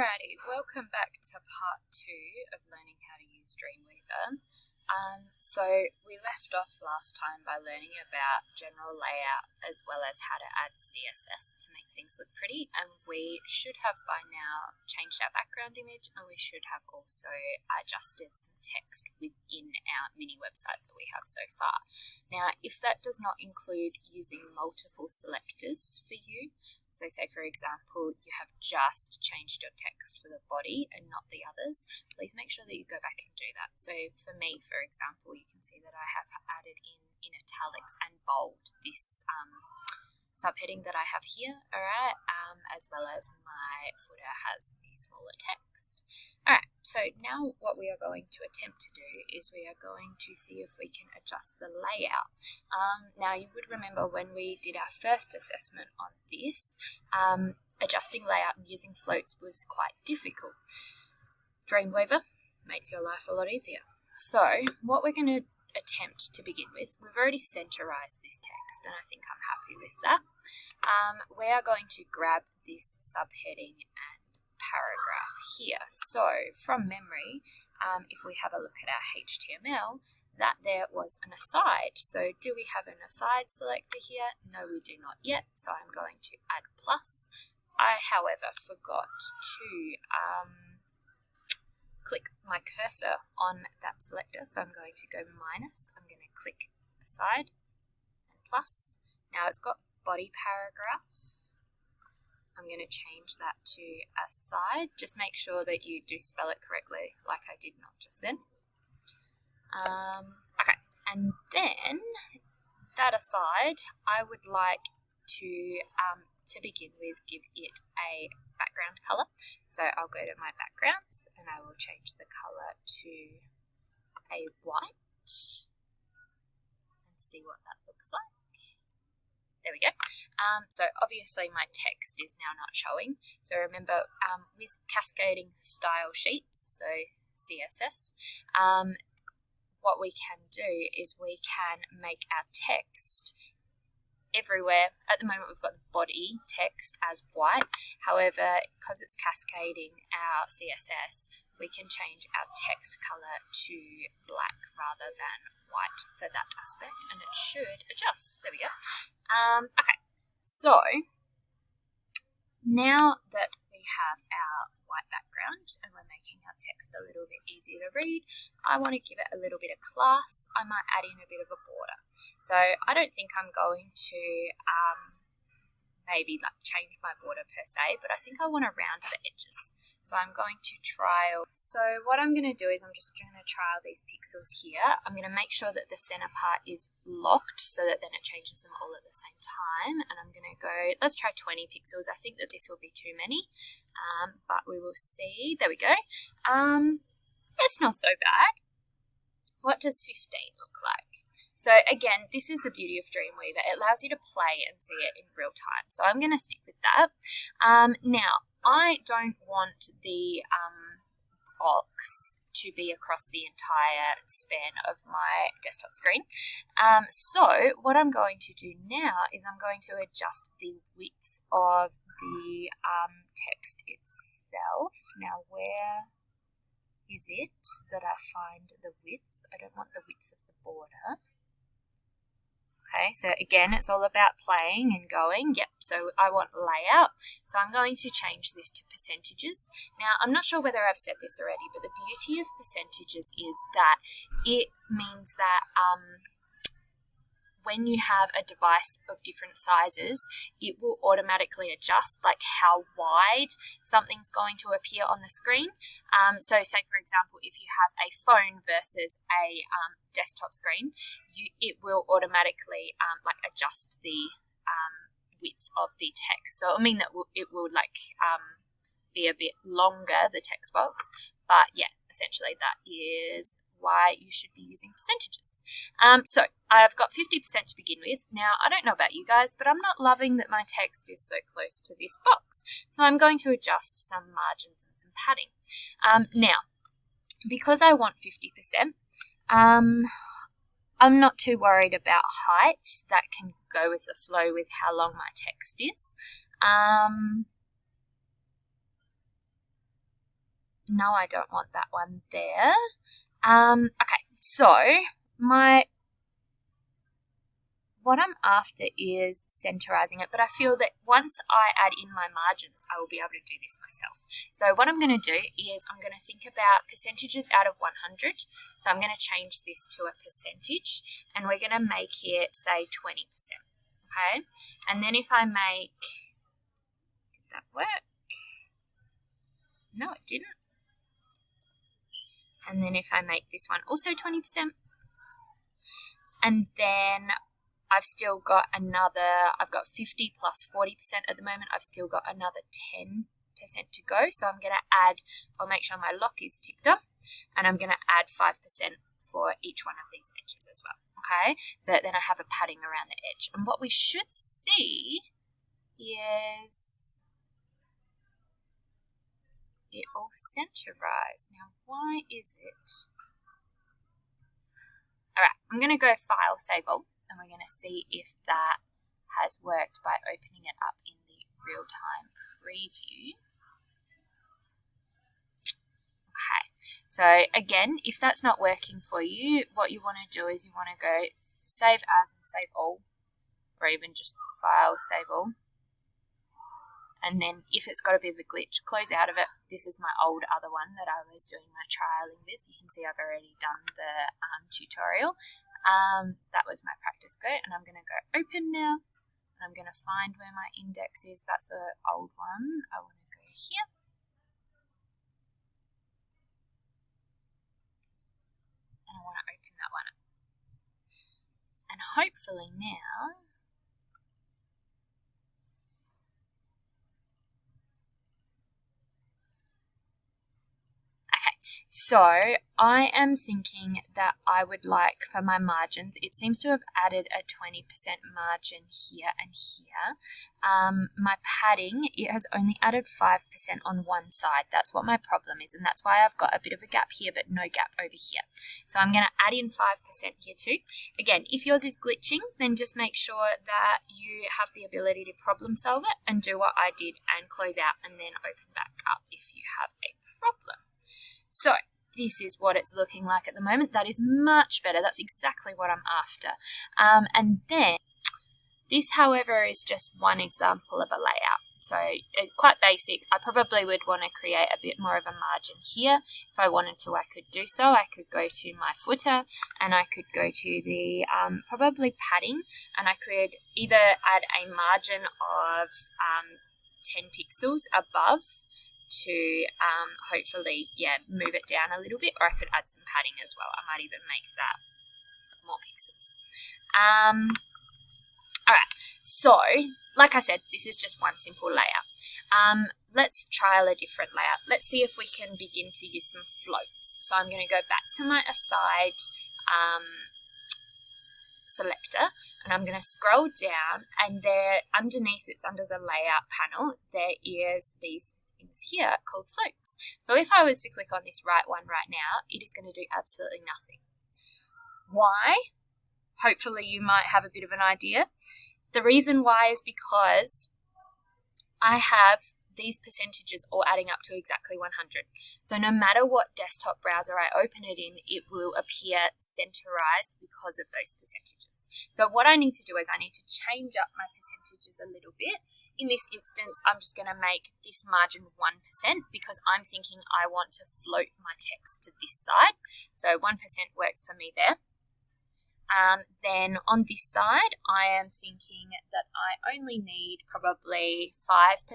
Alrighty, welcome back to part 2 of learning how to use Dreamweaver. So we left off last time by learning about general layout as well as how to add CSS to make things look pretty, and we should have by now changed our background image, and we should have also adjusted some text within our mini website that we have so far. Now, if that does not include using multiple selectors for you, so say for example you have just changed your text for the body and not the others, please make sure that you go back and do that. So for me, for example, you can see that I have added in italics and bold this subheading that I have here, alright, as well as my footer has the smaller text. Alright, so now what we are going to attempt to do is we are going to see if we can adjust the layout. Now you would remember when we did our first assessment on this, adjusting layout and using floats was quite difficult. Dreamweaver makes your life a lot easier. So what we're going to attempt to begin with, we've already centerized this text and I think I'm happy with that. We are going to grab this subheading and paragraph here. So from memory, if we have a look at our HTML, that there was an aside. So do we have an aside selector here? No, we do not yet, so I'm going to add plus. I, however, forgot to click my cursor on that selector, so I'm going to go minus, I'm going to click aside and plus. Now it's got body paragraph. I'm going to change that to aside. Just make sure that you do spell it correctly like I did not just then. Okay, and then that aside, I would like to begin with, give it a background color. So I'll go to my backgrounds and I will change the color to a white and see what that looks like. There we go. So obviously my text is now not showing. So remember, with cascading style sheets, so CSS, what we can do is we can make our text everywhere. At the moment we've got the body text as white, however, because it's cascading our CSS, we can change our text color to black rather than white for that aspect, and it should adjust. There we go. Okay, so now that we have our white background and we're making our text a little bit easier to read, I want to give it a little bit of class. I might add in a bit of a border. So I don't think I'm going to maybe like change my border per se, but I think I want to round the edges. So I'm going to trial. So what I'm going to do is I'm just going to trial these pixels here. I'm going to make sure that the center part is locked so that then it changes them all at the same time. And I'm going to go, let's try 20 pixels. I think that this will be too many, but we will see. There we go. It's not so bad. What does 15 look like? So again, this is the beauty of Dreamweaver. It allows you to play and see it in real time. So I'm going to stick with that. Now, I don't want the box to be across the entire span of my desktop screen. So what I'm going to do now is I'm going to adjust the width of the text itself. Now, where is it that I find the width? I don't want the width of the border. Okay, so again, it's all about playing and going. Yep, so I want layout. So I'm going to change this to percentages. Now, I'm not sure whether I've said this already, but the beauty of percentages is that it means that when you have a device of different sizes, it will automatically adjust like how wide something's going to appear on the screen. So say for example, if you have a phone versus a desktop screen, it will automatically like adjust the width of the text. So it'll mean that it will like be a bit longer, the text box, but yeah, essentially that is why you should be using percentages. So I've got 50% to begin with. Now, I don't know about you guys, but I'm not loving that my text is so close to this box. So I'm going to adjust some margins and some padding. Now, because I want 50%, I'm not too worried about height. That can go with the flow with how long my text is. no, I don't want that one there. Okay, so what I'm after is centerizing it, but I feel that once I add in my margins, I will be able to do this myself. So what I'm going to do is I'm going to think about percentages out of 100. So I'm going to change this to a percentage, and we're going to make it, say, 20%. Okay? And then if I make, did that work? No, it didn't. And then if I make this one also 20%, and then I've still got I've got 50 plus 40% at the moment. I've still got another 10% to go. So I'm going to add, I'll make sure my lock is ticked up, and I'm going to add 5% for each one of these edges as well. Okay, so that then I have a padding around the edge. And what we should see is it all centerized. Now, why is it? All right, I'm going to go File, Save All, and we're going to see if that has worked by opening it up in the real-time preview. Okay, so again, if that's not working for you, what you want to do is you want to go Save As and Save All, or even just File, Save All. And then if it's got a bit of a glitch, close out of it. This is my old other one that I was doing my trialing with. You can see I've already done the tutorial. That was my practice go, and I'm going to go open now. And I'm going to find where my index is. That's an old one. I want to go here. And I want to open that one up. And hopefully now, so I am thinking that I would like for my margins, it seems to have added a 20% margin here and here. My padding, it has only added 5% on one side. That's what my problem is, and that's why I've got a bit of a gap here but no gap over here. So I'm going to add in 5% here too. Again, if yours is glitching, then just make sure that you have the ability to problem solve it and do what I did and close out and then open back up if you have a problem. So this is what it's looking like at the moment. That is much better. That's exactly what I'm after. And then this, however, is just one example of a layout. So it's quite basic. I probably would want to create a bit more of a margin here. If I wanted to, I could do so. I could go to my footer and I could go to the probably padding, and I could either add a margin of 10 pixels above to hopefully, move it down a little bit, or I could add some padding as well. I might even make that more pixels. Alright, so like I said, this is just one simple layout. Let's trial a different layout. Let's see if we can begin to use some floats. So I'm going to go back to my Aside selector, and I'm going to scroll down, and there underneath, it's under the layout panel, there is these here called floats. So if I was to click on this right one right now, it is going to do absolutely nothing. Why? Hopefully you might have a bit of an idea. The reason why is because I have these percentages all adding up to exactly 100. So no matter what desktop browser I open it in, it will appear centerized because of those percentages. So what I need to do is I need to change up my percentages a little bit. In this instance, I'm just going to make this margin 1% because I'm thinking I want to float my text to this side. So 1% works for me there. Then on this side, I am thinking that I only need probably 5%.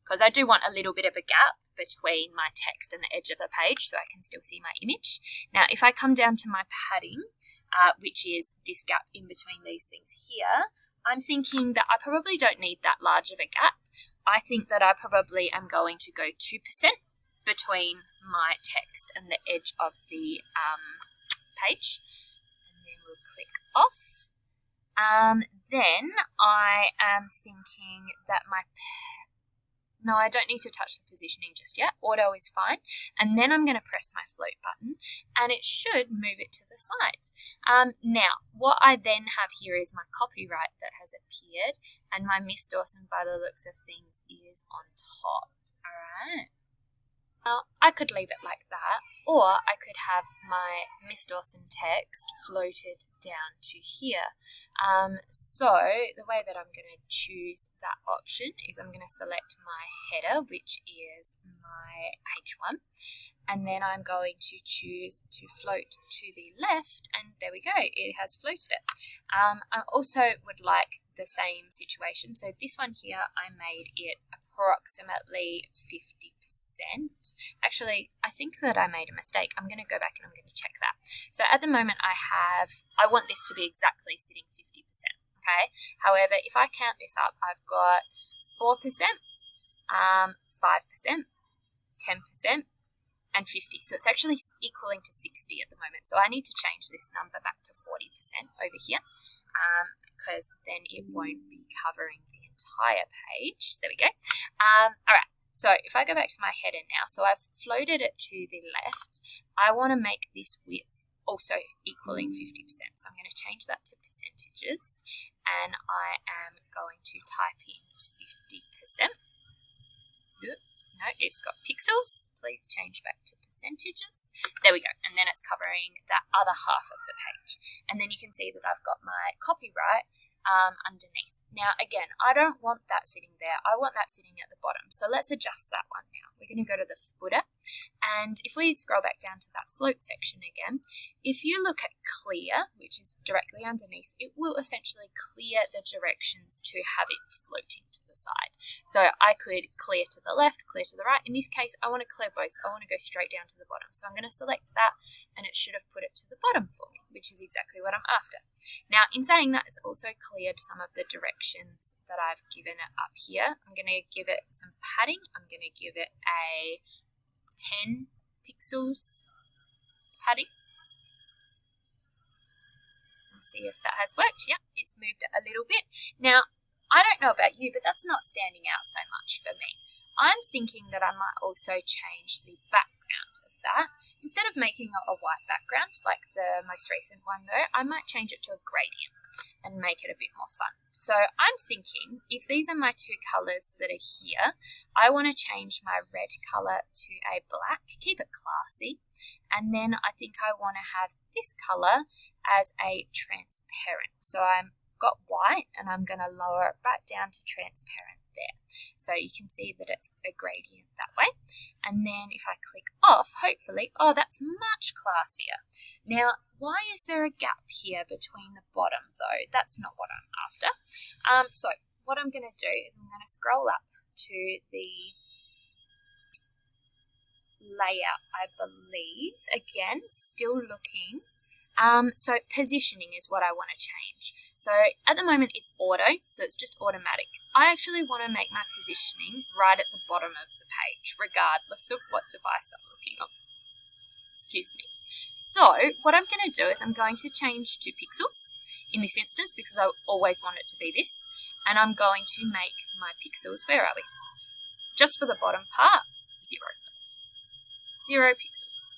Because I do want a little bit of a gap between my text and the edge of the page so I can still see my image. Now, if I come down to my padding, which is this gap in between these things here, I'm thinking that I probably don't need that large of a gap. I think that I probably am going to go 2% between my text and the edge of the page. And then we'll click off. Then I am thinking that no, I don't need to touch the positioning just yet. Auto is fine. And then I'm going to press my float button and it should move it to the side. Now, what I then have here is my copyright that has appeared, and my Miss Dawson, by the looks of things, is on top. All right. Now, I could leave it like that, or I could have my Miss Dawson text floated down to here. So the way that I'm going to choose that option is I'm going to select my header, which is my H1, and then I'm going to choose to float to the left, and there we go, it has floated it. I also would like the same situation. So this one here, I made it approximately 50%. Actually, I think that I made a mistake. I'm going to go back and I'm going to check that. So at the moment I want this to be exactly sitting 50%, okay? However, if I count this up, I've got 4%, 5%, 10%, and 50. So it's actually equaling to 60 at the moment. So I need to change this number back to 40% over here, because then it won't be covering the entire page. There we go. All right. So if I go back to my header now, so I've floated it to the left. I want to make this width also equaling 50%. So I'm going to change that to percentages, and I am going to type in 50%. No, it's got pixels. Please change back to percentages. There we go. And then it's covering that other half of the page. And then you can see that I've got my copyright underneath. Now, again, I don't want that sitting there. I want that sitting at the bottom. So let's adjust that one now. We're going to go to the footer. And if we scroll back down to that float section again, if you look at clear, which is directly underneath, it will essentially clear the directions to have it floating to the side. So I could clear to the left, clear to the right. In this case, I want to clear both. I want to go straight down to the bottom. So I'm going to select that, and it should have put it to the bottom for me, which is exactly what I'm after. Now, in saying that, it's also cleared some of the directions that I've given it up here. I'm going to give it some padding. I'm going to give it a 10 pixels padding. Let's see if that has worked. Yeah, it's moved it a little bit. Now, I don't know about you, but that's not standing out so much for me. I'm thinking that I might also change the background of that. Instead of making a white background like the most recent one though, I might change it to a gradient and make it a bit more fun. So I'm thinking, if these are my two colours that are here, I want to change my red colour to a black, keep it classy, and then I think I want to have this colour as a transparent. So I've got white, and I'm going to lower it back down to transparent there. So you can see that it's a gradient that way. And then if I click off, hopefully, oh, that's much classier. Now, why is there a gap here between the bottom though? That's not what I'm after. So what I'm going to do is I'm going to scroll up to the layout, I believe. Again, still looking. So positioning is what I want to change. So at the moment it's auto, so it's just automatic. I actually want to make my positioning right at the bottom of the page, regardless of what device I'm looking on. Excuse me. So what I'm going to do is I'm going to change to pixels in this instance because I always want it to be this. And I'm going to make my pixels, where are we? Just for the bottom part, 0. 0 pixels.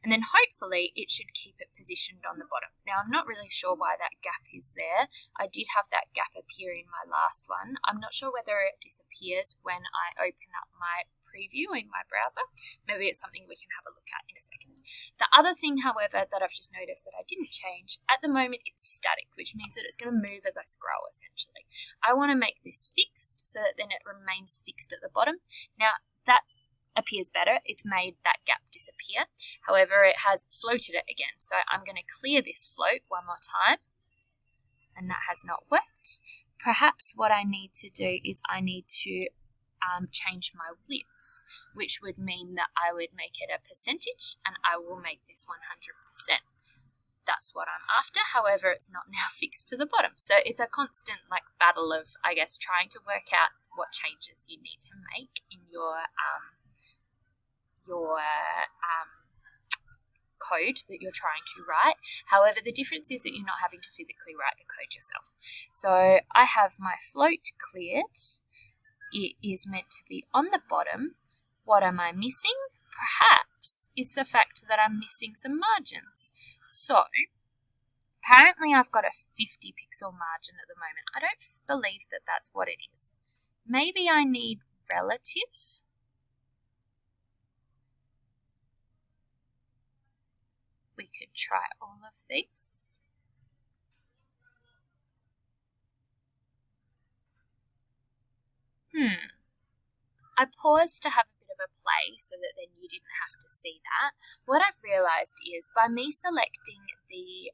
And then hopefully it should keep it positioned on the bottom. Now, I'm not really sure why that gap is there. I did have that gap appear in my last one. I'm not sure whether it disappears when I open up my preview in my browser. Maybe it's something we can have a look at in a second. The other thing, however, that I've just noticed that I didn't change, at the moment it's static, which means that it's going to move as I scroll, essentially. I want to make this fixed so that then it remains fixed at the bottom. Now, that appears better. It's made that gap disappear. However, it has floated it again. So I'm going to clear this float one more time, and that has not worked. Perhaps what I need to do is I need to change my width, which would mean that I would make it a percentage, and I will make this 100%. That's what I'm after. However, it's not now fixed to the bottom. So it's a constant battle of, I guess, trying to work out what changes you need to make in your code that you're trying to write. However, the difference is that you're not having to physically write the code yourself. So I have my float cleared. It is meant to be on the bottom. What am I missing? Perhaps it's the fact that I'm missing some margins. So apparently I've got a 50 pixel margin at the moment. I don't believe that that's what it is. Maybe I need relative. we could try all of these. I paused to have a bit of a play so that then you didn't have to see that. What I've realised is by me selecting the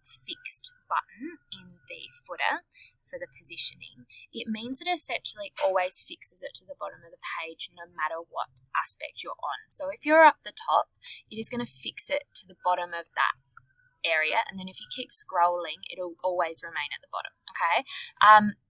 fixed button in the footer for the positioning, it means that it essentially always fixes it to the bottom of the page no matter what aspect you're on. So if you're up the top, it is going to fix it to the bottom of that area, and then if you keep scrolling, it'll always remain at the bottom, okay?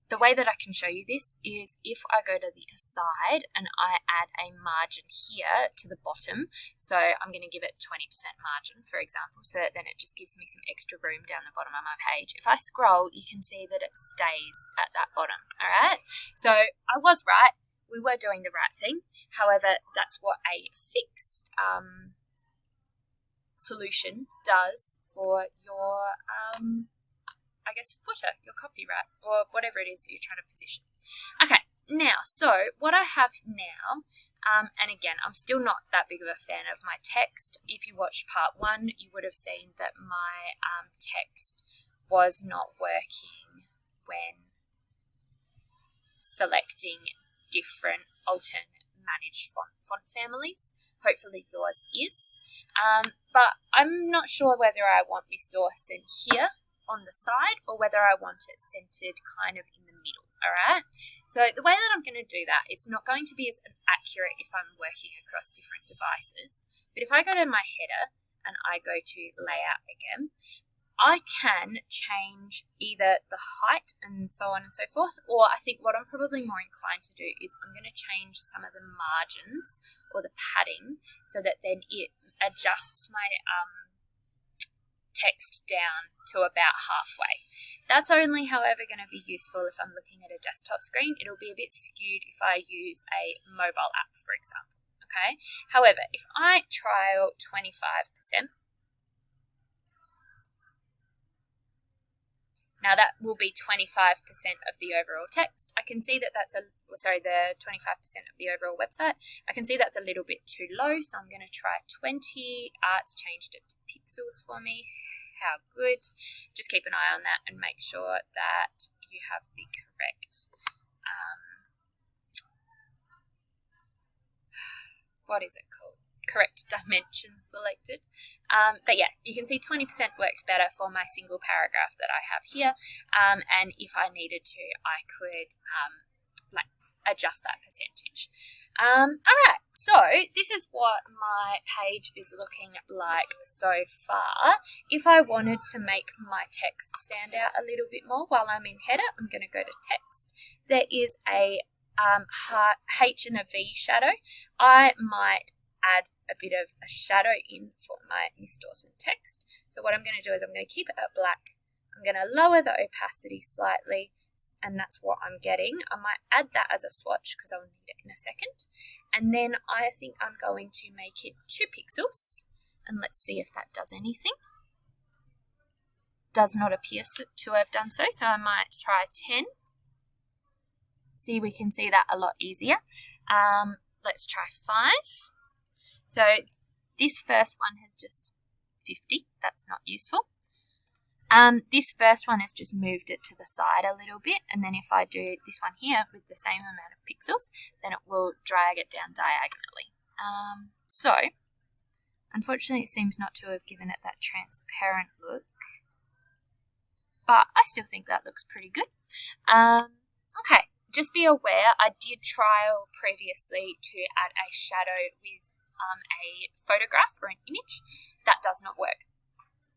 The way that I can show you this is if I go to the side and I add a margin here to the bottom. So I'm going to give it 20% margin, for example, so that then it just gives me some extra room down the bottom of my page. If I scroll, you can see that it stays at that bottom, all right? So I was right. We were doing the right thing. However, that's what a fixed solution does for your footer, your copyright, or whatever it is that you're trying to position. Okay, now, so what I have now, and again, I'm still not that big of a fan of my text. If you watched part 1, you would have seen that my text was not working when selecting different alternate managed font families. Hopefully yours is. But I'm not sure whether I want Miss Dawson here on the side or whether I want it centered kind of in the middle, all right? So the way that I'm going to do that, it's not going to be as accurate if I'm working across different devices. But if I go to my header and I go to layout again, I can change either the height and so on and so forth, or I think what I'm probably more inclined to do is I'm going to change some of the margins or the padding so that then it adjusts my text down to about halfway. That's only, however, going to be useful if I'm looking at a desktop screen. It'll be a bit skewed if I use a mobile app, for example, okay? However, if I trial 25%, now that will be 25% of the overall text. I can see that that's the 25% of the overall website. I can see that's a little bit too low, so I'm going to try 20. It's changed it to pixels for me. How good. Just keep an eye on that and make sure that you have the correct, what is it called? Correct dimension selected. But yeah, you can see 20% works better for my single paragraph that I have here. And if I needed to, I could adjust that percentage. All right, so this is what my page is looking like so far. If I wanted to make my text stand out a little bit more while I'm in header, I'm going to go to text. There is a H and a V shadow. I might add a bit of a shadow in for my Miss Dawson text. So what I'm going to do is I'm going to keep it at black. I'm going to lower the opacity slightly, and that's what I'm getting. I might add that as a swatch because I'll need it in a second. And then I think I'm going to make it 2 pixels, and let's see if that does anything. Does not appear to have done so, so I might try 10. See, we can see that a lot easier. Let's try 5. So this first one has just 50. That's not useful. This first one has just moved it to the side a little bit, and then if I do this one here with the same amount of pixels, then it will drag it down diagonally. So, unfortunately it seems not to have given it that transparent look, but I still think that looks pretty good. Okay, just be aware, I did trial previously to add a shadow with a photograph or an image. That does not work.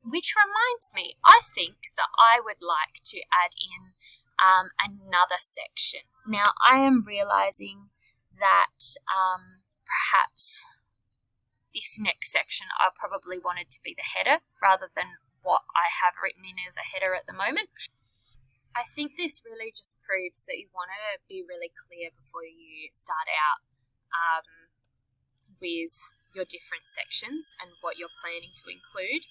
Which reminds me, I think that I would like to add in another section. Now, I am realizing that perhaps this next section I probably wanted to be the header rather than what I have written in as a header at the moment. I think this really just proves that you want to be really clear before you start out with your different sections and what you're planning to include.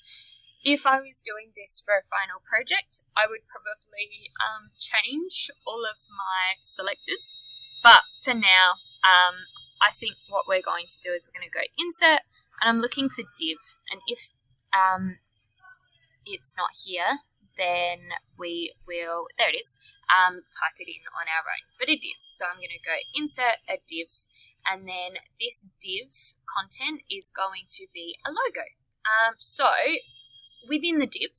If I was doing this for a final project, I would probably change all of my selectors. But for now, I think what we're going to do is we're going to go insert, and I'm looking for div. And if it's not here, then we will, there it is, type it in on our own. But it is. So I'm going to go insert a div, and then this div content is going to be a logo. So within the div,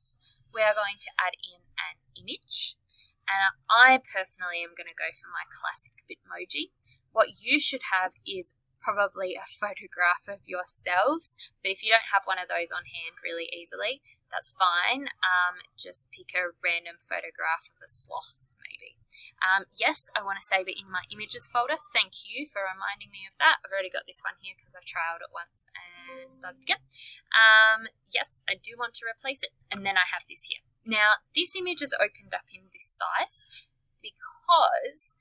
we are going to add in an image. And I personally am going to go for my classic Bitmoji. What you should have is probably a photograph of yourselves, but if you don't have one of those on hand really easily, that's fine. Just pick a random photograph of a sloth, maybe. Yes, I want to save it in my images folder. Thank you for reminding me of that. I've already got this one here because I trialed it once and started again. Yes, I do want to replace it, and then I have this here. Now, this image is opened up in this size because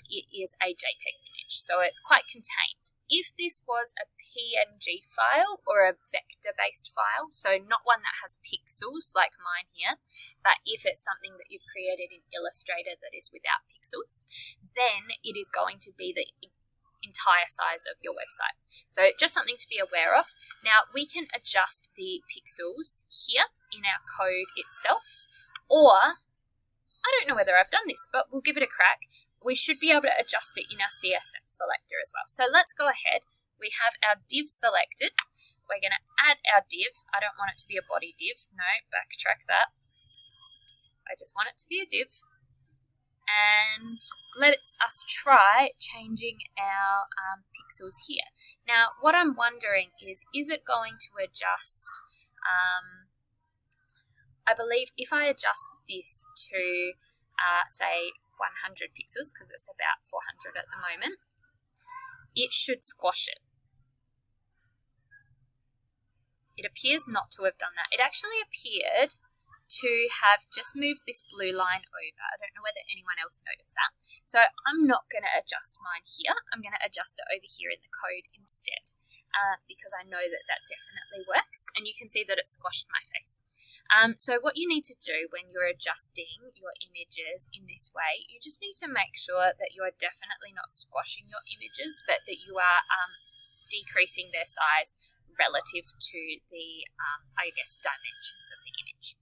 it is a JPEG image, so it's quite contained. If this was a PNG file or a vector-based file, so not one that has pixels like mine here, but if it's something that you've created in Illustrator that is without pixels, then it is going to be the entire size of your website. So just something to be aware of. Now, we can adjust the pixels here in our code itself, or I don't know whether I've done this, but we'll give it a crack. We should be able to adjust it in our CSS selector as well. So let's go ahead. We have our div selected. We're going to add our div. I don't want it to be a body div. No, backtrack that. I just want it to be a div. And let us try changing our pixels here. Now, what I'm wondering is it going to adjust, I believe if I adjust this to, say, 100 pixels, because it's about 400 at the moment, it should squash it. It appears not to have done that. It actually appeared to have just moved this blue line over. I don't know whether anyone else noticed that. So I'm not going to adjust mine here. I'm going to adjust it over here in the code instead, because I know that that definitely works. And you can see that it squashed my face. So what you need to do when you're adjusting your images in this way, you just need to make sure that you are definitely not squashing your images, but that you are decreasing their size relative to the, I guess, dimensions of the image.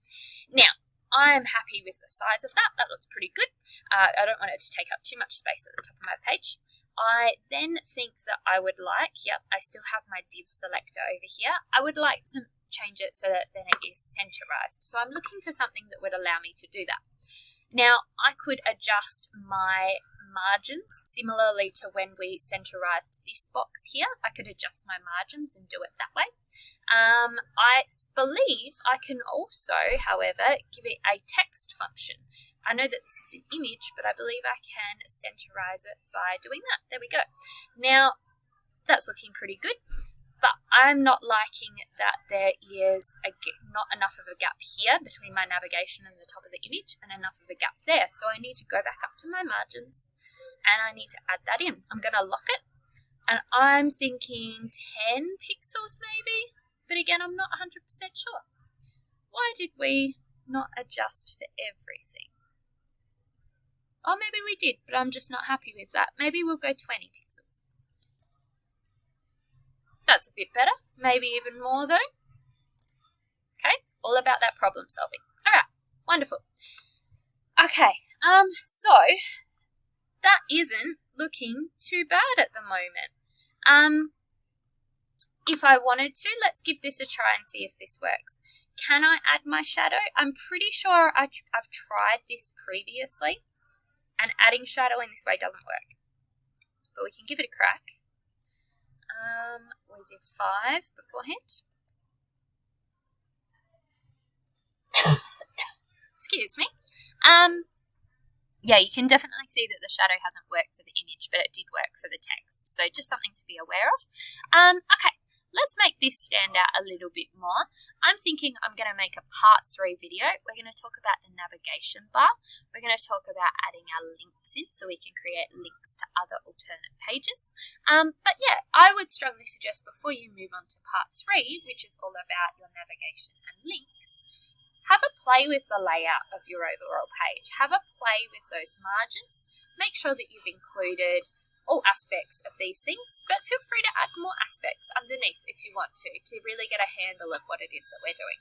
Now, I'm happy with the size of that. That looks pretty good. I don't want it to take up too much space at the top of my page. I then think that I would like, I still have my div selector over here. I would like to change it so that then it is centerized. So I'm looking for something that would allow me to do that. Now, I could adjust my margins similarly to when we centerized this box here. I could adjust my margins and do it that way. I believe I can also, however, give it a text function. I know that this is an image, but I believe I can centerize it by doing that. There we go. Now, that's looking pretty good. But I'm not liking that there is not enough of a gap here between my navigation and the top of the image and enough of a gap there. So I need to go back up to my margins and I need to add that in. I'm going to lock it and I'm thinking 10 pixels maybe. But again, I'm not 100% sure. Why did we not adjust for everything? Or maybe we did, but I'm just not happy with that. Maybe we'll go 20 pixels. That's a bit better, maybe even more though. Okay, all about that problem solving. All right, wonderful. Okay, so that isn't looking too bad at the moment. If I wanted to, let's give this a try and see if this works. Can I add my shadow? I'm pretty sure I've tried this previously, and adding shadow in this way doesn't work. But we can give it a crack. We did 5 beforehand. Excuse me. Yeah, you can definitely see that the shadow hasn't worked for the image, but it did work for the text. So just something to be aware of. Okay, let's make this stand out a little bit more. I'm thinking I'm going to make a part 3 video. We're going to talk about the navigation bar. We're going to talk about adding our links in so we can create links to other alternate pages. But yeah, I would strongly suggest before you move on to part 3, which is all about your navigation and links, have a play with the layout of your overall page. Have a play with those margins. Make sure that you've included all aspects of these things, but feel free to add more aspects underneath if you want to really get a handle of what it is that we're doing.